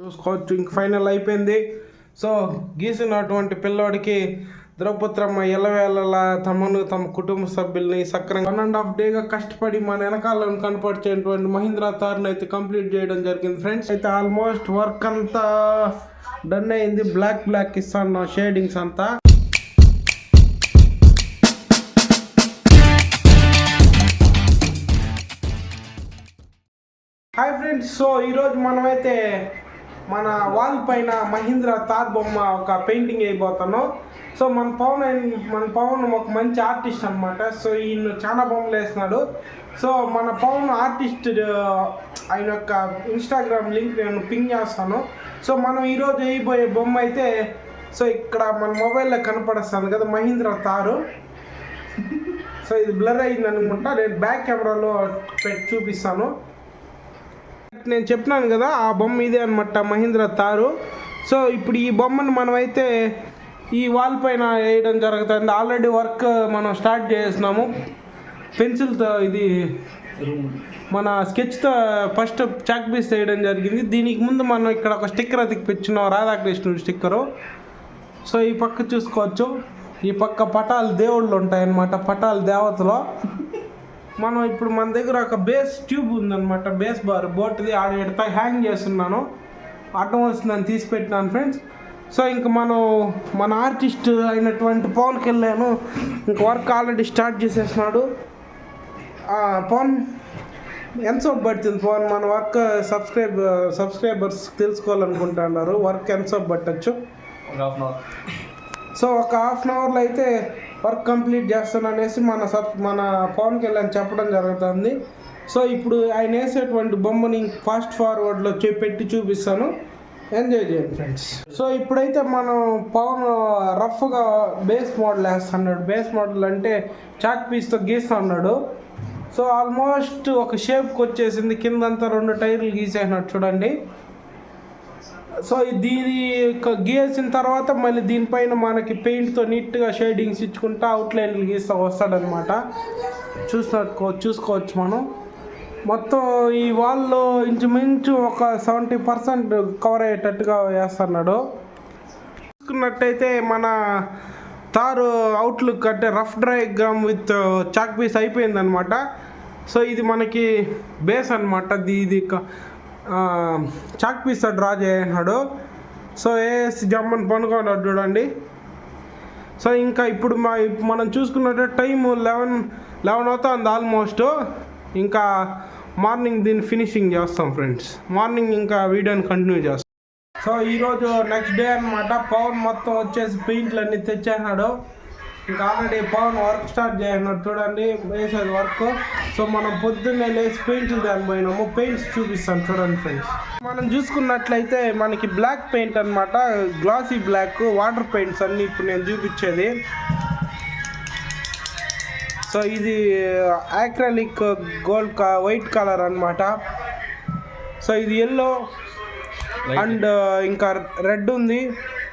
చూసుకోవచ్చు. ఇంక ఫైనల్ అయిపోయింది. సో గీసినటువంటి పిల్లోడికి ద్రౌపద్రమ్మ ఎల్లవేళలా తమను తమ కుటుంబ సభ్యుల్ని సక్రంగా 1.5 డేగా కష్టపడి మన వెనకాలను కనపరిచేటువంటి మహీంద్రా థార్ని అయితే కంప్లీట్ చేయడం జరిగింది ఫ్రెండ్స్. అయితే ఆల్మోస్ట్ వర్క్ అంతా డన్ అయింది. బ్లాక్ ఇస్తాను షేడింగ్స్ అంతా. హాయ్ ఫ్రెండ్స్, సో ఈరోజు మనమైతే మన వాల్ పైన మహీంద్రా థార్ బొమ్మ ఒక పెయింటింగ్ అయిపోతాను. సో మన పవన్ ఒక మంచి ఆర్టిస్ట్ అనమాట. సో ఈయన చాలా బొమ్మలు వేస్తున్నాడు. సో మన పవన్ ఆర్టిస్ట్ ఆయన యొక్క ఇన్స్టాగ్రామ్ లింక్ నేను పింగ్ చేస్తాను. సో మనం ఈరోజు వేయబోయే బొమ్మ అయితే సో ఇక్కడ మన మొబైల్లో కనపడేస్తాను కదా మహీంద్రా థారు. సో ఇది బ్లర్ అయింది అనుకుంటా. నేను బ్యాక్ కెమెరాలో పెట్టి చూపిస్తాను. నేను చెప్పినాను కదా ఆ బొమ్మ ఇదే అనమాట మహీంద్రా థారు. సో ఇప్పుడు ఈ బొమ్మను మనమైతే ఈ వాల్ పైన వేయడం జరుగుతుంది. ఆల్రెడీ వర్క్ మనం స్టార్ట్ చేస్తున్నాము పెన్సిల్తో. ఇది మన స్కెచ్తో ఫస్ట్ చాక్ పీస్ వేయడం జరిగింది. దీనికి ముందు మనం ఇక్కడ ఒక స్టిక్కర్ అతికిపించినాం, రాధాకృష్ణుడు స్టిక్కరు. సో ఈ పక్క చూసుకోవచ్చు, ఈ పక్క పటాలు దేవుళ్ళు ఉంటాయన్నమాట, పటాలు దేవతలు. మనం ఇప్పుడు మన దగ్గర ఒక బేస్ ట్యూబ్ ఉందన్నమాట, బేస్ బార్ బోట్ది ఆడ హ్యాంగ్ చేస్తున్నాను. అడ్డం వస్తుందని తీసి పెట్టినాను ఫ్రెండ్స్. సో ఇంక మన ఆర్టిస్ట్ అయినటువంటి పవన్కి వెళ్ళాను. ఇంక వర్క్ ఆల్రెడీ స్టార్ట్ చేసేసినాడు. పవన్ ఎంతసేపు పడుతుంది పవన్? మన వర్క్ సబ్స్క్రైబర్స్ తెలుసుకోవాలనుకుంటున్నారు. వర్క్ ఎంతసేపు పట్టచ్చు? సో ఒక హాఫ్ అన్ అవర్లో అయితే వర్క్ కంప్లీట్ చేస్తాను అనేసి మన పవన్కి వెళ్ళని చెప్పడం జరుగుతుంది. సో ఇప్పుడు ఆయన వేసేటువంటి బొమ్మని ఫాస్ట్ ఫార్వర్డ్లో పెట్టి చూపిస్తాను, ఎంజాయ్ చేయండి ఫ్రెండ్స్. సో ఇప్పుడైతే మనం పవన్ రఫ్గా బేస్ మోడల్ వేస్తున్నాడు. బేస్ మోడల్ అంటే చాక్ పీస్తో గీస్తూ ఉన్నాడు. సో ఆల్మోస్ట్ ఒక షేప్కి వచ్చేసింది. కిందంతా 2 టైర్లు గీసేసినాడు చూడండి. సో దీని గీసిన తర్వాత మళ్ళీ దీనిపైన మనకి పెయింట్తో నీట్గా షేడింగ్స్ ఇచ్చుకుంటా అవుట్లైన్లు గీస్తూ వస్తాడనమాట. చూసుకోవచ్చు మనం. మొత్తం ఈ వాల్లో ఇంచుమించు ఒక 70% కవర్ అయ్యేటట్టుగా వేస్తున్నాడు. చూసుకున్నట్టయితే మన థారు అవుట్లుక్ అంటే rough diagram with chalk piece అయిపోయిందనమాట. సో ఇది మనకి బేస్ అనమాట. ఇది చాక్ పీస్తో డ్రా చేసినాడు. సో వేసి జమ్మని పనుకున్నాడు చూడండి. సో ఇంకా ఇప్పుడు మనం చూసుకున్నట్టు టైము 11 అవుతుంది ఆల్మోస్ట్. ఇంకా మార్నింగ్ దీన్ని ఫినిషింగ్ చేస్తాం ఫ్రెండ్స్. మార్నింగ్ ఇంకా వీడియోని కంటిన్యూ చేస్తాం. సో ఈరోజు నెక్స్ట్ డే అనమాట. పవన్ మొత్తం వచ్చేసి పెయింట్లు అన్నీ తెచ్చేసినాడు. ఇంకా ఆల్రెడీ పవన్ వర్క్ స్టార్ట్ చేసినాడు చూడండి, వేసేది వర్క్. సో మనం పొద్దున్నే లేచి పెయింట్లు దానిపోయినాము. పెయింట్స్ చూపిస్తాను చూడండి ఫ్రెండ్స్. మనం చూసుకున్నట్లయితే మనకి బ్లాక్ పెయింట్ అనమాట, గ్లాసీ బ్లాక్ వాటర్ పెయింట్స్ అన్నీ ఇప్పుడు నేను చూపించేది. సో ఇది యాక్రాలిక్ గోల్డ్ వైట్ కలర్ అనమాట. సో ఇది ఎల్లో అండ్ ఇంకా రెడ్ ఉంది.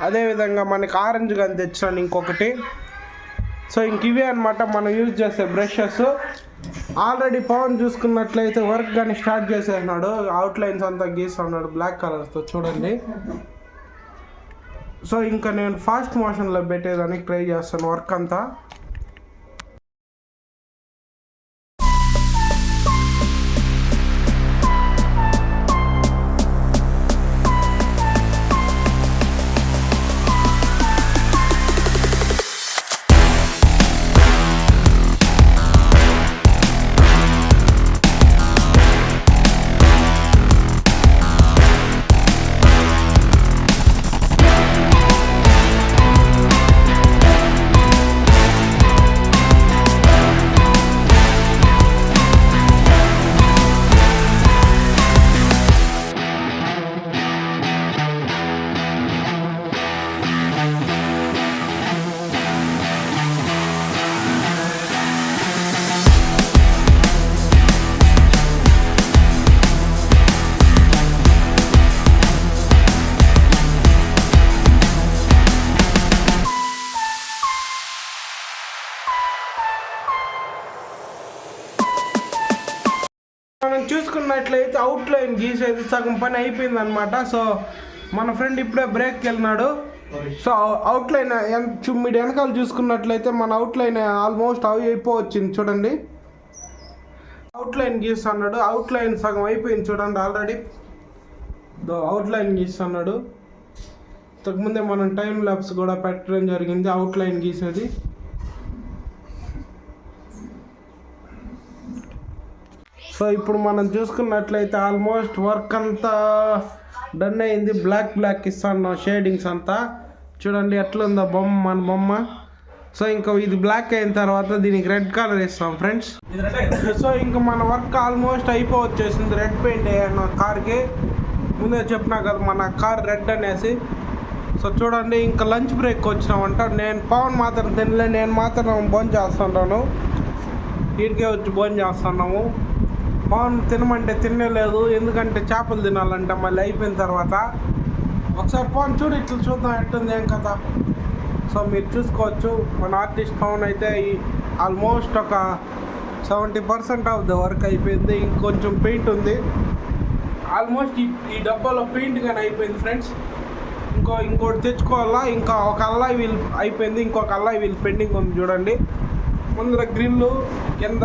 అదేవిధంగా మనకి ఆరెంజ్ కానీ తెచ్చాను ఇంకొకటి. సో ఇంక ఇవే అనమాట మనం యూజ్ చేసే బ్రషెస్. ఆల్రెడీ పవన్ చూసుకున్నట్లయితే వర్క్ కానీ స్టార్ట్ చేసేసినాడు. అవుట్లైన్స్ అంతా గీస్తున్నాడు బ్లాక్ కలర్తో చూడండి. సో ఇంకా నేను ఫాస్ట్ మోషన్లో పెట్టేదానికి ట్రై చేస్తాను వర్క్ అంతా. చూసుకున్నట్లయితే అవుట్లైన్ గీసేది సగం పని అయిపోయింది అనమాట. సో మన ఫ్రెండ్ ఇప్పుడే బ్రేక్కి వెళ్ళినాడు. సో అవుట్లైన్ మీరు వెనకాల చూసుకున్నట్లయితే మన అవుట్లైన్ ఆల్మోస్ట్ అయిపోవచ్చింది చూడండి. అవుట్లైన్ గీస్తున్నాడు. అవుట్లైన్ సగం అయిపోయింది చూడండి ఆల్రెడీ. అవుట్లైన్ గీస్తున్నాడు. ఇంతకుముందే మనం టైం ల్యాబ్స్ కూడా పెట్టడం జరిగింది అవుట్లైన్ గీసేది. సో ఇప్పుడు మనం చూసుకున్నట్లయితే ఆల్మోస్ట్ వర్క్ అంతా డన్ అయింది. బ్లాక్ ఇస్తాను షేడింగ్స్ అంతా చూడండి ఎట్లుందో మన బొమ్మ. సో ఇంకా ఇది బ్లాక్ అయిన తర్వాత దీనికి రెడ్ కలర్ ఇస్తాం ఫ్రెండ్స్. సో ఇంకా మన వర్క్ ఆల్మోస్ట్ అయిపోవచ్చేసింది. రెడ్ పెయింట్ వేయను కార్కి. ముందే చెప్పినా కదా మన కార్ రెడ్ అనేసి. సో చూడండి ఇంకా లంచ్ బ్రేక్ వచ్చినామంట. నేను పవన్ మాత్రం తినలే, నేను మాత్రం భోజనం చేస్తుంటాను. వీడికే వచ్చి భోజనం చేస్తున్నాము. పవన్ తినమంటే తినలేదు, ఎందుకంటే చేపలు తినాలంట మళ్ళీ అయిపోయిన తర్వాత. ఒకసారి పవన్ చూడు, ఇట్లా చూద్దాం ఎట్టుంది ఏం కదా. సో మీరు చూసుకోవచ్చు మన ఆర్టిస్ట్ పవన్ అయితే ఆల్మోస్ట్ ఒక 70% ఆఫ్ ద వర్క్ అయిపోయింది. ఇంకొంచెం పెయింట్ ఉంది. ఆల్మోస్ట్ ఈ డబ్బాలో పెయింట్ కానీ అయిపోయింది ఫ్రెండ్స్. ఇంకోటి తెచ్చుకోవాలా. ఇంకా ఒక అల్లాయ్ వీల్ అయిపోయింది, ఇంకొక అల్లాయ్ వీల్ పెండింగ్ ఉంది చూడండి. ముందర గ్రిల్లు, కింద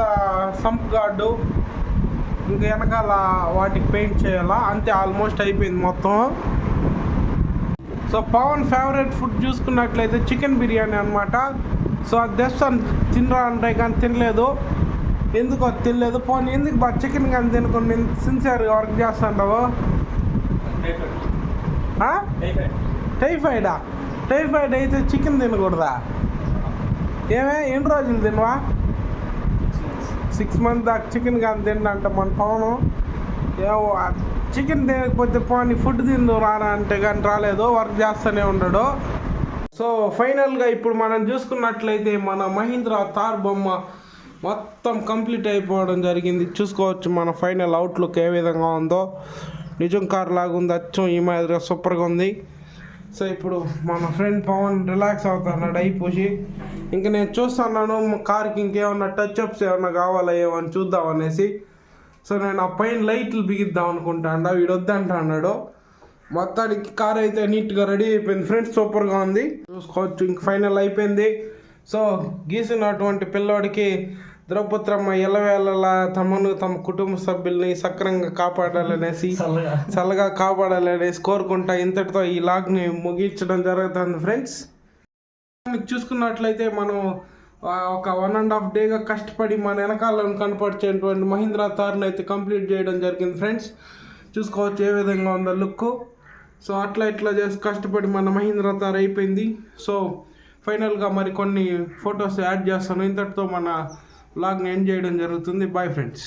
సంప్ గార్డు, ఇంకా వెనకాల వాటికి పెయింట్ చేయాలా. అంతే, ఆల్మోస్ట్ అయిపోయింది మొత్తం. సో పవన్ ఫేవరెట్ ఫుడ్ చూసుకున్నట్లయితే చికెన్ బిర్యానీ అనమాట. సో అది తెస్తాను తినరా అంటే కానీ తినలేదు. ఎందుకు అది తినలేదు. పవన్ ఎందుకు చికెన్ కానీ తినకుండా సిన్సియర్గా వర్క్ చేస్తుంటావు? టైఫాయిడ్ అయితే చికెన్ తినకూడదా? ఎన్ని రోజులు తినవా? 6 months దాకా చికెన్ కానీ తిండంట మన పవను. చికెన్ తినకపోతే పోనీ ఫుడ్ తిందు రానా అంటే కానీ రాలేదు, వర్క్ చేస్తూనే ఉన్నాడు. సో ఫైనల్గా ఇప్పుడు మనం చూసుకున్నట్లయితే మన మహీంద్రా థార్ బొమ్మ మొత్తం కంప్లీట్ అయిపోవడం జరిగింది. చూసుకోవచ్చు మన ఫైనల్ అవుట్లుక్ ఏ విధంగా ఉందో. నిజం కార్ లాగా ఉంది, అచ్చం ఈ మాదిరిగా సూపర్గా ఉంది. సో ఇప్పుడు మన ఫ్రెండ్ పవన్ రిలాక్స్ అవుతున్నాడు అయిపోయి. ఇంకా నేను చూస్తున్నాను కార్కి ఇంకేమన్నా టచ్అప్స్ ఏమన్నా కావాలా ఏమని చూద్దాం అనేసి. సో నేను ఆ పైన లైట్లు బిగిద్దాం అనుకుంటాను, వీడు వద్దంటా అన్నాడు. మొత్తానికి కార్ అయితే నీట్గా రెడీ అయిపోయింది ఫ్రెండ్స్, సూపర్గా ఉంది. చూసుకోవచ్చు ఇంక ఫైనల్ అయిపోయింది. సో గీసినటువంటి పిల్లోడికి ద్రౌపద్రమ్మ ఎల్లవేళలా తమను తమ కుటుంబ సభ్యుల్ని సక్రంగా కాపాడాలనేసి, చల్లగా కాపాడాలనేసి కోరుకుంటా ఇంతటితో ఈ లాగ్ని ముగించడం జరుగుతుంది ఫ్రెండ్స్. చూసుకున్నట్లయితే మనం ఒక 1.5 డేగా కష్టపడి మన వెనకాలను కనపరిచేటువంటి మహీంద్రా థార్ని అయితే కంప్లీట్ చేయడం జరిగింది ఫ్రెండ్స్. చూసుకోవచ్చు ఏ విధంగా ఉందో లుక్. సో ఇట్లా చేసి కష్టపడి మన మహీంద్రా థార్ అయిపోయింది. సో ఫైనల్గా మరి కొన్ని ఫొటోస్ యాడ్ చేస్తాను. ఇంతటితో మన వ్లాగ్ని ఎండ్ చేయడం జరుగుతుంది. Bye friends.